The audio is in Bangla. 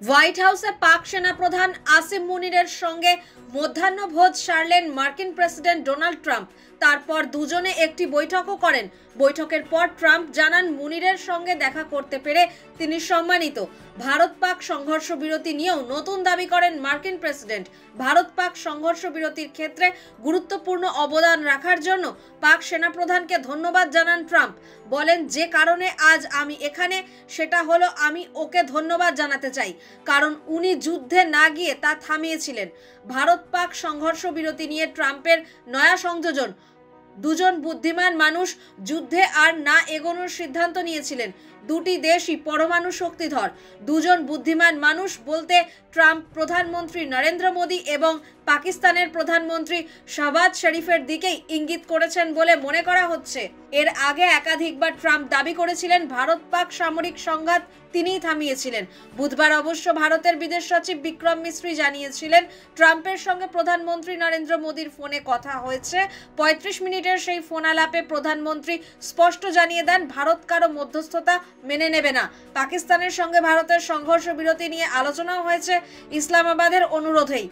হোয়াইট হাউসে পাক সেনাপ্রধান আসিম মুনিরের সঙ্গে মধ্যাহ্নভোজ সারলেন মার্কিন প্রেসিডেন্ট ডোনাল্ড ট্রাম্প। তারপর দুজনে একটি বৈঠকও করেন। বৈঠকের পর ট্রাম্প জানান, মুনিরের সঙ্গে দেখা করতে পেরে তিনি সম্মানিত। ভারত পাক সংঘর্ষ বিরতি নিয়েও নতুন দাবি করেন মার্কিন প্রেসিডেন্ট। ভারত পাক সংঘর্ষ বিরতির ক্ষেত্রে গুরুত্বপূর্ণ অবদান রাখার জন্য পাক সেনাপ্রধানকে ধন্যবাদ জানান ট্রাম্প। বলেন, যে কারণে আজ আমি এখানে সেটা হলো আমি ওকে ধন্যবাদ জানাতে চাই, কারণ উনি যুদ্ধে না গিয়ে তা থামিয়েছিলেন। ভারত পাক সংঘর্ষ বিরতি নিয়ে ট্রাম্পের নয়া সংযোজন, দুজন বুদ্ধিমান মানুষ যুদ্ধে আর না এগোনোর সিদ্ধান্ত নিয়েছিলেন। দুটি দেশই পরমাণু শক্তিধর। দুজন বুদ্ধিমান মানুষ বলতে ট্রাম্প প্রধানমন্ত্রী নরেন্দ্র মোদী এবং পাকিস্তানের প্রধানমন্ত্রী শাহবাজ শরীফের দিকেই ইঙ্গিত করেছেন বলে মনে করা হচ্ছে। এর আগে একাধিকবার ট্রাম্প দাবি করেছিলেন ভারত পাক সামরিক সংঘাত তিনিই থামিয়েছিলেন। বুধবার অবশ্য ভারতের বিদেশ সচিব বিক্রম মিশ্রি জানিয়েছিলেন, ট্রাম্পের সঙ্গে প্রধানমন্ত্রী নরেন্দ্র মোদীর ফোনে কথা হয়েছে। ৩৫ মিনিটের সেই ফোন আলাপে প্রধানমন্ত্রী স্পষ্ট জানিয়ে দেন, ভারত কারো মধ্যস্থতা মেনে নেবে না। পাকিস্তানের সঙ্গে ভারতের সংঘর্ষ বিরতি নিয়ে আলোচনাও হয়েছে ইসলামাবাদের অনুরোধেই।